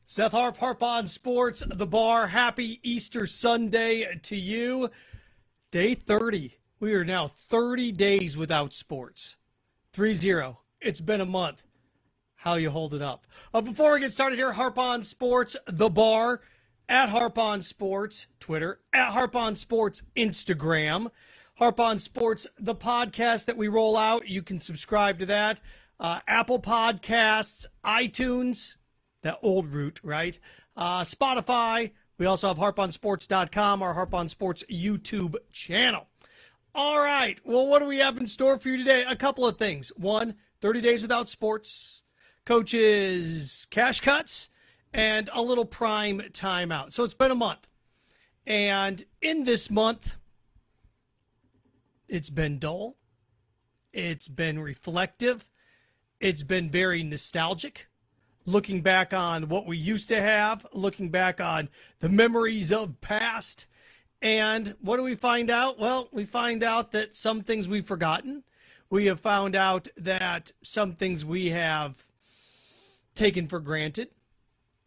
Seth Harp on Sports, the bar. Happy Easter Sunday to you. Day 30. We are now 30 days without sports. 3-0. It's been a month. How you hold it up. Before we get started here, Harp on Sports, the bar, at Harp on Sports, Twitter, at Harp on Sports, Instagram. Harp on Sports, the podcast that we roll out. You can subscribe to that. Apple Podcasts, iTunes, that old route, right? Spotify. We also have harponsports.com, our Harp on Sports YouTube channel. All right. Well, what do we have in store for you today? A couple of things. One, 30 days without sports, coaches' cash cuts, and a little prime timeout. So it's been a month. And in this month, it's been dull. It's been reflective. It's been very nostalgic. Looking back on what we used to have, looking back on the memories of past. And what do we find out? Well, we find out that some things we've forgotten. We have found out that some things we have taken for granted.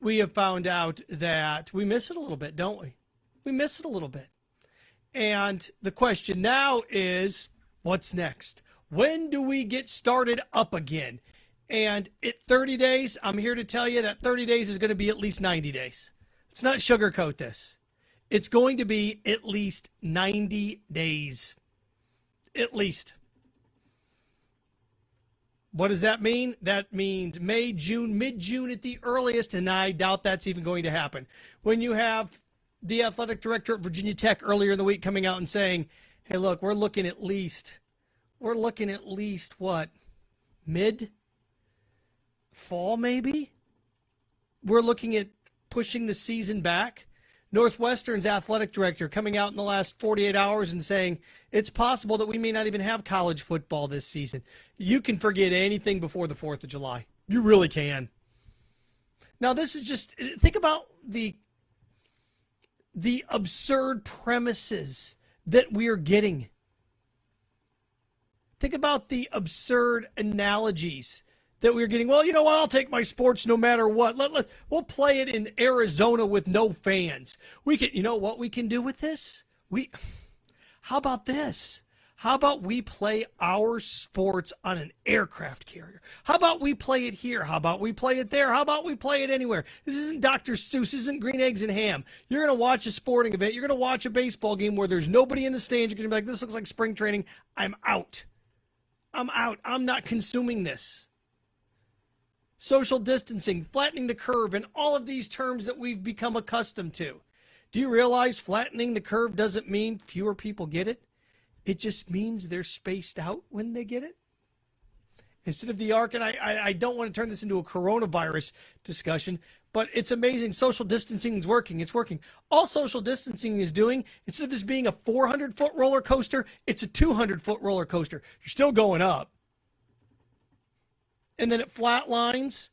We have found out that we miss it a little bit, don't we? We miss it a little bit. And the question now is, what's next? When do we get started up again? And at 30 days, I'm here to tell you that 30 days is going to be at least 90 days. Let's not sugarcoat this. It's going to be at least 90 days. At least. What does that mean? That means May, June, mid-June at the earliest, and I doubt that's even going to happen. When you have the athletic director at Virginia Tech earlier in the week coming out and saying, hey, look, we're looking at least what? Mid-fall maybe? We're looking at pushing the season back. Northwestern's athletic director coming out in the last 48 hours and saying it's possible that we may not even have college football this season. You can forget anything before the 4th of July. You really can. Now, this is just, think about the absurd premises that we are getting. Think about the absurd analogies that we're getting. Well, you know what? I'll take my sports no matter what. We'll play it in Arizona with no fans. We can. You know what we can do with this? How about this? How about we play our sports on an aircraft carrier? How about we play it here? How about we play it there? How about we play it anywhere? This isn't Dr. Seuss. This isn't Green Eggs and Ham. You're going to watch a sporting event. You're going to watch a baseball game where there's nobody in the stands. You're going to be like, this looks like spring training. I'm out. I'm not consuming this. Social distancing, flattening the curve, and all of these terms that we've become accustomed to. Do you realize flattening the curve doesn't mean fewer people get it? It just means they're spaced out when they get it. Instead of the arc, and I don't want to turn this into a coronavirus discussion, but it's amazing. Social distancing is working. It's working. All social distancing is doing, instead of this being a 400-foot roller coaster, it's a 200-foot roller coaster. You're still going up. And then it flatlines.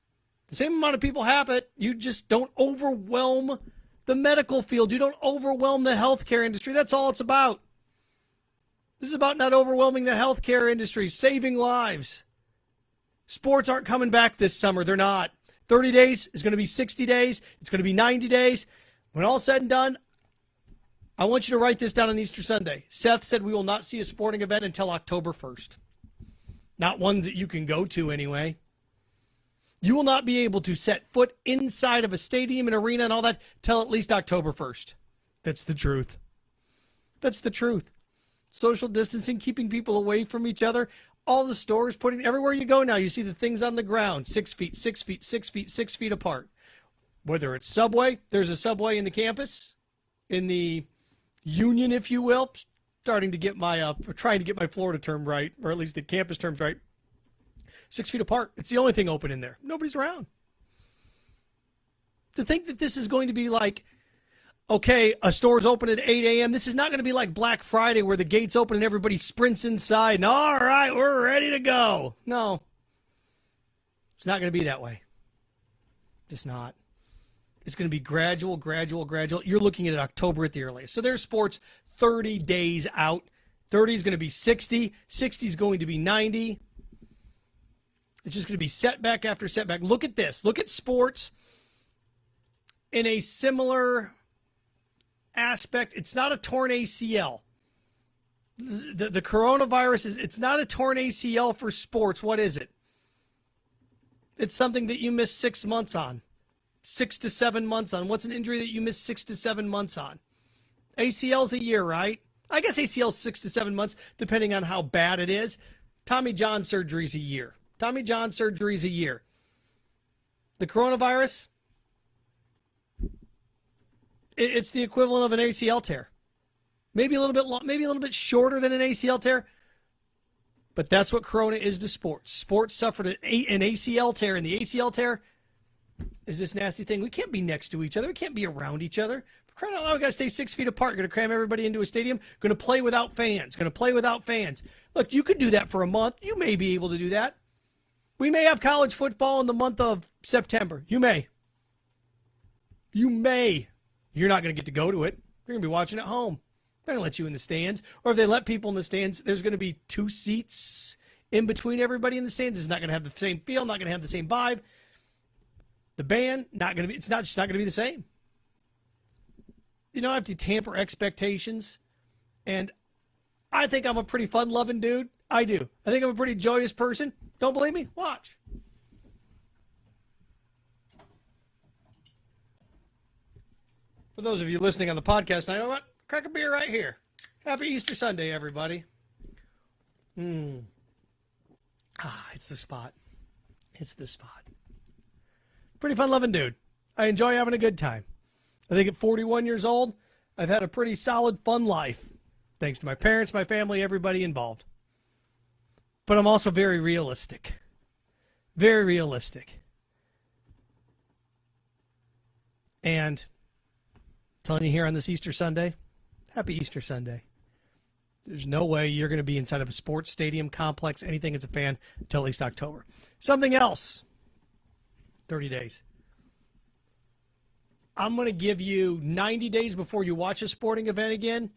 The same amount of people have it. You just don't overwhelm the medical field. You don't overwhelm the healthcare industry. That's all it's about. This is about not overwhelming the healthcare industry, saving lives. Sports aren't coming back this summer. They're not. 30 days is going to be 60 days. It's going to be 90 days. When all's said and done, I want you to write this down on Easter Sunday. Seth said we will not see a sporting event until October 1st. Not one that you can go to anyway. You will not be able to set foot inside of a stadium, an arena, and all that till at least October 1st. That's the truth. That's the truth. Social distancing, keeping people away from each other. All the stores putting, everywhere you go now, you see the things on the ground, 6 feet, 6 feet, 6 feet, 6 feet apart. Whether it's Subway, there's a Subway in the campus, in the Union, if you will. Trying to get my Florida term right, or at least the campus terms right. 6 feet apart. It's the only thing open in there. Nobody's around. To think that this is going to be like, okay, a store's open at 8 a.m. This is not going to be like Black Friday where the gates open and everybody sprints inside and all right, we're ready to go. No. It's not going to be that way. Just not. It's going to be gradual. You're looking at October at the earliest. So there's sports 30 days out. 30 is going to be 60. 60 is going to be 90. It's just going to be setback after setback. Look at this. Look at sports in a similar aspect. It's not a torn ACL. The coronavirus it's not a torn ACL for sports. What is it? It's something that you miss 6 months on. 6 to 7 months on. What's an injury that you miss 6 to 7 months on? ACL's a year, right? I guess ACL's 6 to 7 months, depending on how bad it is. Tommy John surgery's a year. Tommy John surgery's a year. The coronavirus, it's the equivalent of an ACL tear. Maybe a little bit long, maybe a little bit shorter than an ACL tear. But that's what corona is to sports. Sports suffered an ACL tear, and the ACL tear is this nasty thing. We can't be next to each other. We can't be around each other. For crying out loud, we got to stay 6 feet apart. Going to cram everybody into a stadium. Going to play without fans. Going to play without fans. Look, you could do that for a month. You may be able to do that. We may have college football in the month of September. You may. You may. You're not going to get to go to it. You're going to be watching at home. They're going to let you in the stands. Or if they let people in the stands, there's going to be 2 seats in between everybody in the stands. It's not going to have the same feel, not going to have the same vibe. The band, it's not just not going to be the same. You don't have to tamper expectations. And I think I'm a pretty fun-loving dude. I do. I think I'm a pretty joyous person. Don't believe me? Watch. For those of you listening on the podcast, I know what? Crack a beer right here. Happy Easter Sunday, everybody. It's the spot. It's the spot. Pretty fun-loving dude. I enjoy having a good time. I think at 41 years old, I've had a pretty solid, fun life. Thanks to my parents, my family, everybody involved. But I'm also very realistic. Very realistic. And telling you here on this Easter Sunday, happy Easter Sunday. There's no way you're going to be inside of a sports stadium complex, anything as a fan, until at least October. Something else. 30 days. I'm going to give you 90 days before you watch a sporting event again,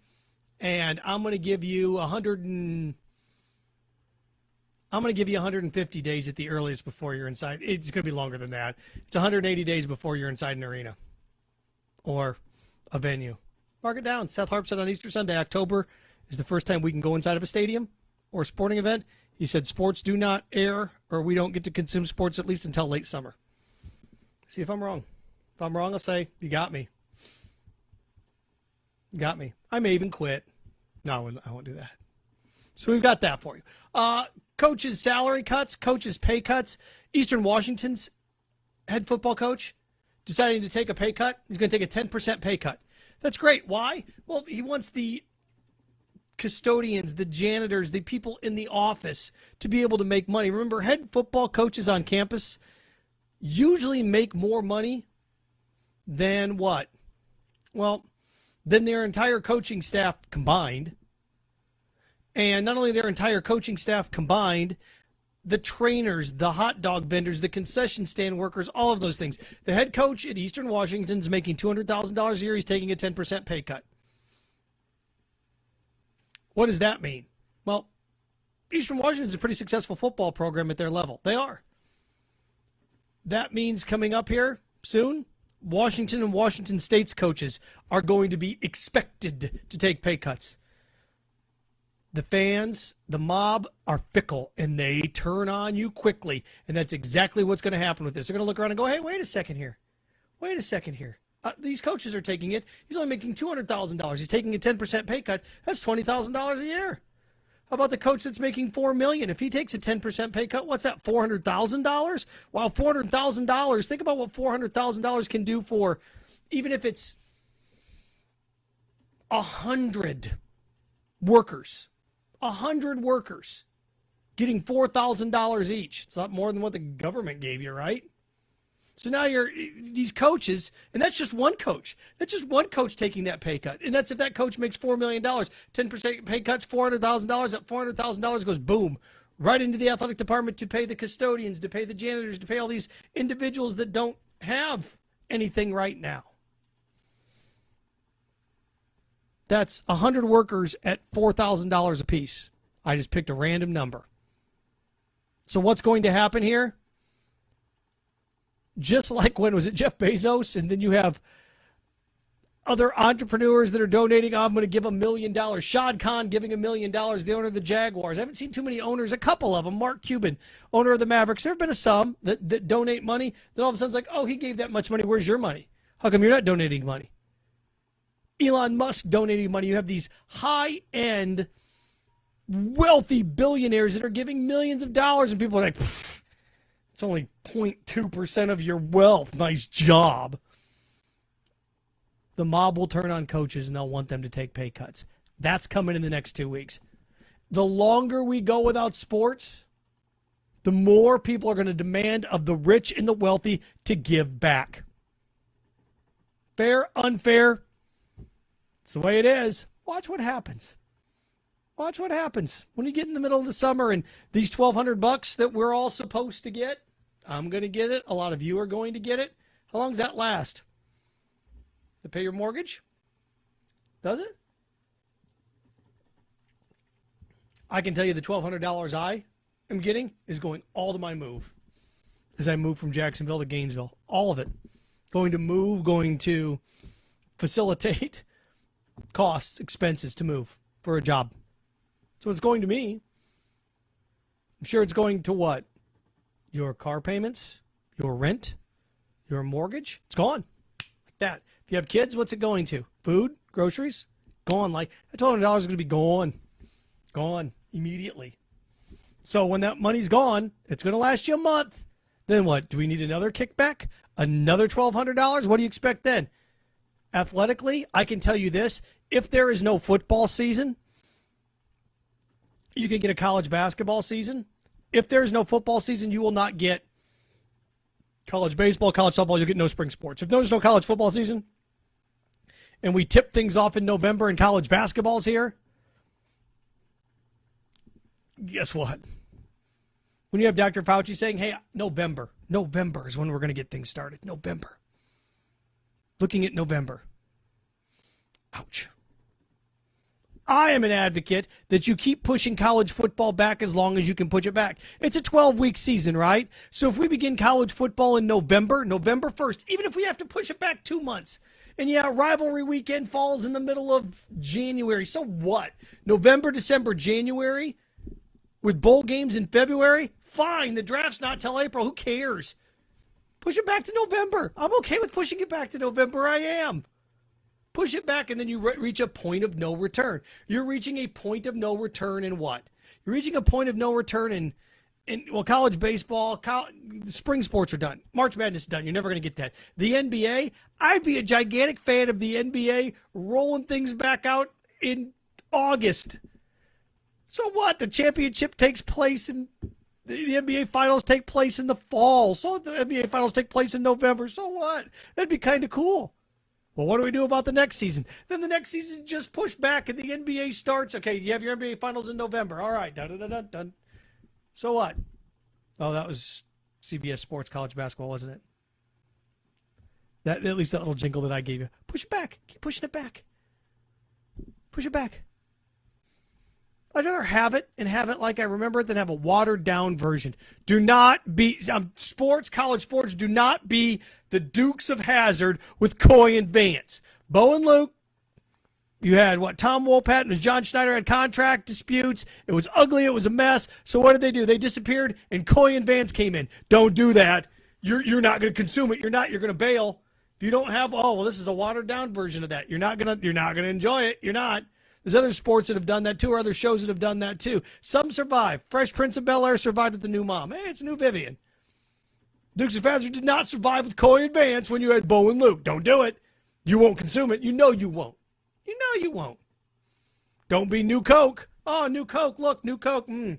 and I'm going to give you 150 days at the earliest before you're inside. It's going to be longer than that. It's 180 days before you're inside an arena or a venue. Mark it down. Seth Harp said on Easter Sunday, October is the first time we can go inside of a stadium or a sporting event. He said sports do not air, or we don't get to consume sports at least until late summer. See if I'm wrong. If I'm wrong, I'll say, you got me. You got me. I may even quit. No, I won't do that. So we've got that for you. Coaches' salary cuts, coaches' pay cuts. Eastern Washington's head football coach deciding to take a pay cut. He's going to take a 10% pay cut. That's great. Why? Well, he wants the custodians, the janitors, the people in the office to be able to make money. Remember, head football coaches on campus usually make more money than what? Well, than their entire coaching staff combined. And not only their entire coaching staff combined, the trainers, the hot dog vendors, the concession stand workers, all of those things. The head coach at Eastern Washington's making $200,000 a year. He's taking a 10% pay cut. What does that mean? Well, Eastern Washington's a pretty successful football program at their level. They are. That means coming up here soon, Washington and Washington State's coaches are going to be expected to take pay cuts. The fans, the mob are fickle, and they turn on you quickly. And that's exactly what's going to happen with this. They're going to look around and go, hey, wait a second here. Wait a second here. These coaches are taking it. He's only making $200,000. He's taking a 10% pay cut. That's $20,000 a year. How about the coach that's making $4 million? If he takes a 10% pay cut, what's that, $400,000? Wow, $400,000. Think about what $400,000 can do for, even if it's 100 workers. 100 workers getting $4,000 each. It's not more than what the government gave you, right? So now these coaches, and that's just one coach. That's just one coach taking that pay cut. And that's if that coach makes $4 million. 10% pay cut's $400,000. That $400,000 goes, boom, right into the athletic department to pay the custodians, to pay the janitors, to pay all these individuals that don't have anything right now. That's 100 workers at $4,000 apiece. I just picked a random number. So what's going to happen here? just like when was it Jeff Bezos, and then you have other entrepreneurs that are donating. I'm going to give $1 million. Shad Khan giving $1 million, the owner of the Jaguars. I haven't seen too many owners, a couple of them. Mark Cuban, owner of the Mavericks. There have been some that donate money. Then all of a sudden it's like, oh, he gave that much money. Where's your money? How come you're not donating money? Elon Musk donating money. You have these high-end, wealthy billionaires that are giving millions of dollars, and people are like, it's only 0.2% of your wealth. Nice job. The mob will turn on coaches and they'll want them to take pay cuts. That's coming in the next 2 weeks. The longer we go without sports, the more people are going to demand of the rich and the wealthy to give back. Fair, unfair, it's the way it is. Watch what happens. Watch what happens when you get in the middle of the summer and these $1,200 that we're all supposed to get. I'm going to get it. A lot of you are going to get it. How long does that last? To pay your mortgage? Does it? I can tell you the $1,200 I am getting is going all to my move as I move from Jacksonville to Gainesville. All of it. Going to move, going to facilitate costs, expenses to move for a job. So it's going to me. I'm sure it's going to what? Your car payments, your rent, your mortgage. It's gone. Like that. If you have kids, what's it going to? Food, groceries, gone. Like that $1,200 is going to be gone. Gone immediately. So when that money's gone, it's going to last you a month. Then what? Do we need another kickback? Another $1,200? What do you expect then? Athletically, I can tell you this. If there is no football season, you can get a college basketball season. If there's no football season, you will not get college baseball, college softball. You'll get no spring sports. If there's no college football season and we tip things off in November and college basketball's here, guess what? When you have Dr. Fauci saying, hey, November is when we're going to get things started. November. Looking at November. Ouch. I am an advocate that you keep pushing college football back as long as you can push it back. It's a 12-week season, right? So if we begin college football in November 1st, even if we have to push it back 2 months, and yeah, rivalry weekend falls in the middle of January, so what? November, December, January, with bowl games in February? Fine, the draft's not till April. Who cares? Push it back to November. I'm okay with pushing it back to November. I am. Push it back, and then you reach a point of no return. You're reaching a point of no return in what? You're reaching a point of no return in college baseball, spring sports are done. March Madness is done. You're never going to get that. The NBA, I'd be a gigantic fan of the NBA rolling things back out in August. So what? The championship takes place in the NBA finals take place in the fall. So the NBA finals take place in November. So what? That'd be kind of cool. Well, what do we do about the next season? Then the next season just push back and the NBA starts. Okay, you have your NBA finals in November. All right, done. So what? Oh, that was CBS Sports College Basketball, wasn't it? That at least that little jingle that I gave you. Push it back. Keep pushing it back. Push it back. I'd rather have it and have it like I remember it than have a watered-down version. Do not be college sports, do not be the Dukes of Hazzard with Coy and Vance. Bo and Luke, you had Tom Wopat and John Schneider had contract disputes. It was ugly. It was a mess. So what did they do? They disappeared, and Coy and Vance came in. Don't do that. You're not going to consume it. You're going to bail. If you don't have, this is a watered-down version of that. You're not going to enjoy it. You're not. There's other sports that have done that too, or other shows that have done that too. Some survive. Fresh Prince of Bel-Air survived with the new mom. Hey, it's new Vivian. Dukes of Hazzard did not survive with Coy and Vance when you had Bo and Luke. Don't do it. You won't consume it. You know you won't. You know you won't. Don't be New Coke. Oh, New Coke. Look, New Coke. You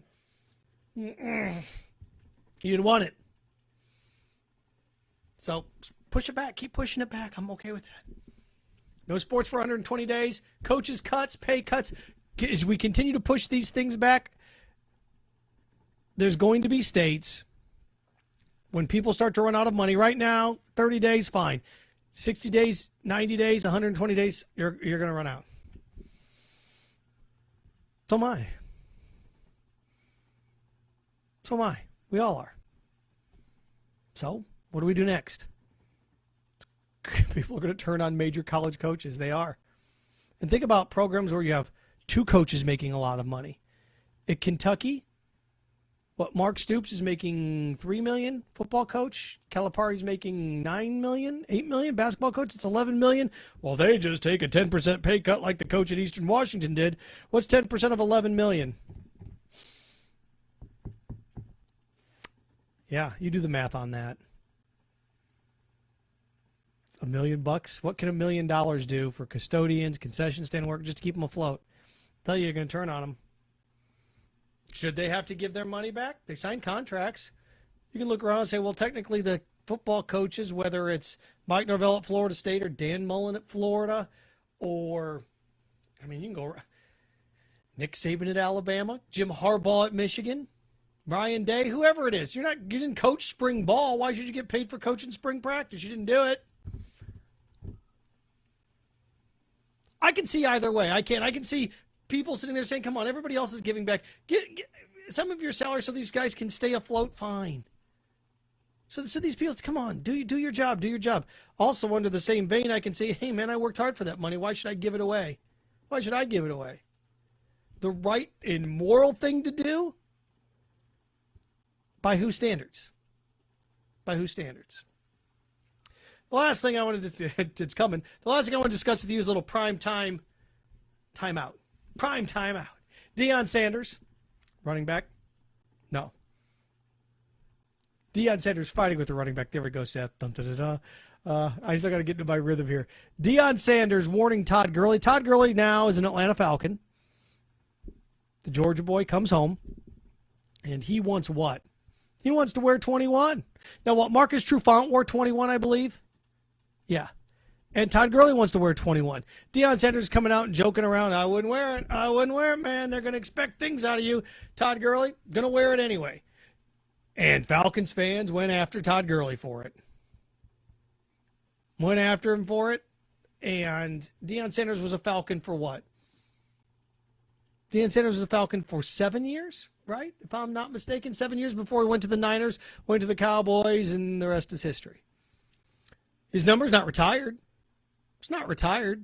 didn't want it. So push it back. Keep pushing it back. I'm okay with that. No sports for 120 days. Coaches cuts, pay cuts. As we continue to push these things back, there's going to be states when people start to run out of money. Right now, 30 days, fine. 60 days, 90 days, 120 days, you're going to run out. So am I. So am I. We all are. So What do we do next? People are going to turn on major college coaches. They are. And think about programs where you have two coaches making a lot of money. At Kentucky, Mark Stoops is making $3 million, football coach. Calipari's making $9 million, $8 million, basketball coach, it's $11 million. Well, they just take a 10% pay cut like the coach at Eastern Washington did. What's 10% of $11 million? Yeah, you do the math on that. $1 million bucks. What can $1 million do for custodians, concession stand work, just to keep them afloat? Tell you, you're going to turn on them. Should they have to give their money back? They signed contracts. You can look around and say, well, technically the football coaches, whether it's Mike Norvell at Florida State or Dan Mullen at Florida, or, I mean, you can go Nick Saban at Alabama, Jim Harbaugh at Michigan, Ryan Day, whoever it is. You didn't coach spring ball. Why should you get paid for coaching spring practice? You didn't do it. I can see either way. I can see people sitting there saying, come on, everybody else is giving back. Get some of your salary so these guys can stay afloat. Fine. So these people, come on, do your job. Do your job. Also, under the same vein, I can say, hey, man, I worked hard for that money. Why should I give it away? Why should I give it away? The right and moral thing to do? By whose standards? By whose standards? The last thing I wanted to, it's coming. The last thing I want to discuss with you is a little prime time timeout. Prime timeout. Deion Sanders, running back. No. Deion Sanders fighting with the running back. There we go, Seth. I still got to get into my rhythm here. Deion Sanders warning Todd Gurley. Todd Gurley now is an Atlanta Falcon. The Georgia boy comes home, and he wants what? He wants to wear 21. Now, what, Marcus Trufant wore 21, I believe? Yeah. And Todd Gurley wants to wear 21. Deion Sanders is coming out and joking around. I wouldn't wear it. I wouldn't wear it, man. They're going to expect things out of you. Todd Gurley, going to wear it anyway. And Falcons fans went after Todd Gurley for it. Went after him for it. And Deion Sanders was a Falcon for what? Deion Sanders was a Falcon for 7 years, right? If I'm not mistaken, 7 years before he went to the Niners, went to the Cowboys, and the rest is history. His number's not retired. It's not retired.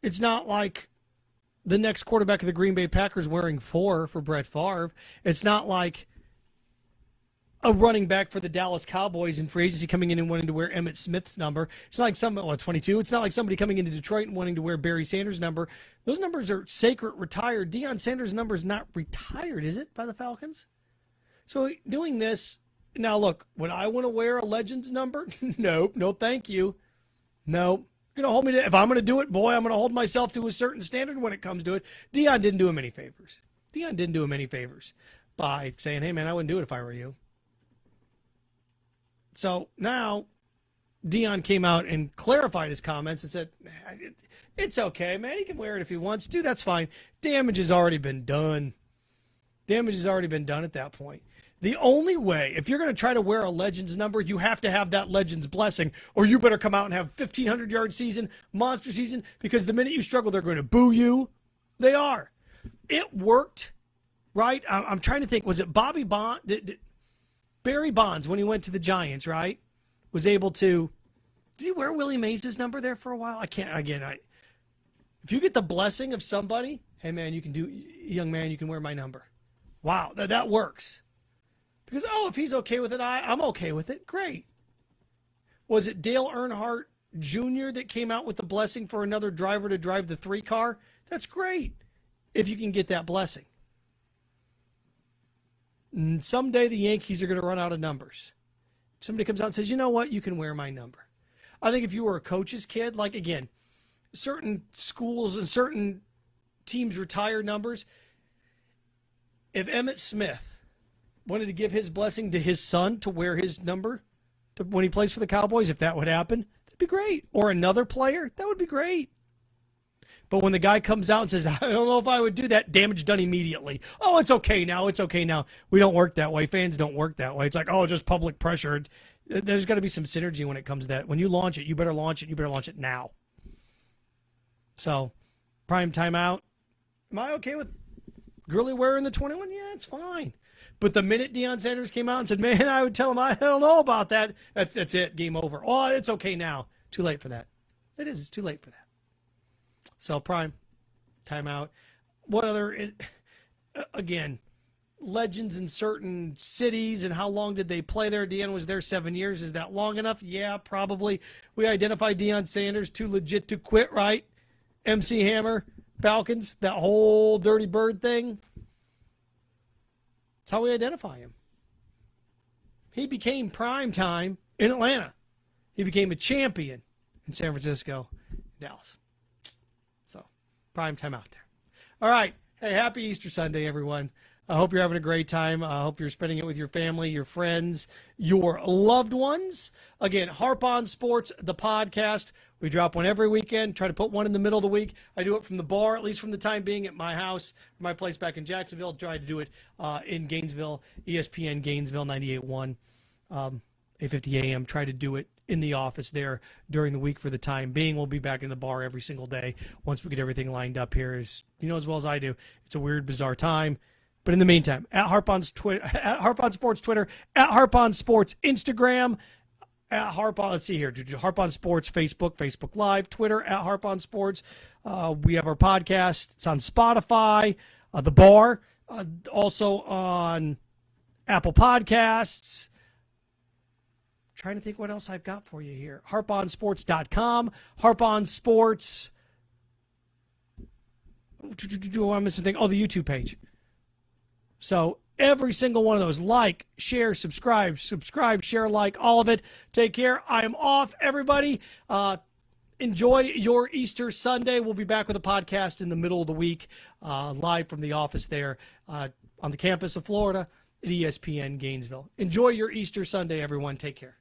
It's not like the next quarterback of the Green Bay Packers wearing 4 for Brett Favre. It's not like a running back for the Dallas Cowboys in free agency coming in and wanting to wear Emmitt Smith's number. It's not like 22. It's not like somebody coming into Detroit and wanting to wear Barry Sanders' number. Those numbers are sacred, retired. Deion Sanders' number is not retired, is it, by the Falcons? So doing this, now look, would I want to wear a Legends number? Nope, no thank you. No. You're going to hold me to, if I'm going to do it, boy, I'm going to hold myself to a certain standard when it comes to it. Deion didn't do him any favors. Deion didn't do him any favors by saying, hey, man, I wouldn't do it if I were you. So now Deion came out and clarified his comments and said, it's okay, man. He can wear it if he wants to. That's fine. Damage has already been done. Damage has already been done at that point. The only way, if you're going to try to wear a Legends number, you have to have that Legends blessing, or you better come out and have 1,500-yard season, monster season, because the minute you struggle, they're going to boo you. They are. It worked, right? I'm trying to think. Was it Bobby Bond? Barry Bonds, when he went to the Giants, right, was able to – did he wear Willie Mays' number there for a while? I can't – again, if you get the blessing of somebody, hey, man, you can do – young man, you can wear my number. Wow, that works. Because, if he's okay with it, I'm okay with it. Great. Was it Dale Earnhardt Jr. that came out with the blessing for another driver to drive the 3 car? That's great if you can get that blessing. And someday the Yankees are going to run out of numbers. Somebody comes out and says, you know what, you can wear my number. I think if you were a coach's kid, like, again, certain schools and certain teams retire numbers. If Emmitt Smith wanted to give his blessing to his son to wear his number when he plays for the Cowboys, if that would happen, that'd be great. Or another player, that would be great. But when the guy comes out and says, I don't know if I would do that, damage done immediately. Oh, it's okay now. It's okay now. We don't work that way. Fans don't work that way. It's like, just public pressure. There's got to be some synergy when it comes to that. When you launch it, you better launch it. You better launch it now. So, prime timeout. Am I okay with Gurley wearing the 21? Yeah, it's fine. But the minute Deion Sanders came out and said, man, I would tell him I don't know about that, that's it, game over. Oh, it's okay now. Too late for that. It is. It's too late for that. So, prime, timeout. What other, again, legends in certain cities and how long did they play there? Deion was there 7 years. Is that long enough? Yeah, probably. We identify Deion Sanders too legit to quit, right? MC Hammer, Falcons, that whole Dirty Bird thing. That's how we identify him. He became prime time in Atlanta. He became a champion in San Francisco, Dallas. So, prime time out there. All right. Hey, happy Easter Sunday, everyone. I hope you're having a great time. I hope you're spending it with your family, your friends, your loved ones. Again, Harp on Sports, the podcast. We drop one every weekend, try to put one in the middle of the week. I do it from the bar, at least from the time being, at my house, my place back in Jacksonville. Try to do it in Gainesville, ESPN Gainesville 98.1, 8:50 a.m. Try to do it in the office there during the week for the time being. We'll be back in the bar every single day once we get everything lined up here. As you know as well as I do, it's a weird, bizarre time. But in the meantime, at Harp on Sports Twitter, at Harp on Sports Instagram, at Harp on, let's see here, Harp on Sports Facebook Live, Twitter, at Harp on Sports. We have our podcast. It's on Spotify, The Bar, also on Apple Podcasts. Trying to think what else I've got for you here. HarpOnSports.com, Harp on Sports. I'm missing thing. Oh, the YouTube page. So every single one of those, like, share, subscribe, share, like, all of it. Take care. I am off, everybody. Enjoy your Easter Sunday. We'll be back with a podcast in the middle of the week, live from the office there on the campus of Florida at ESPN Gainesville. Enjoy your Easter Sunday, everyone. Take care.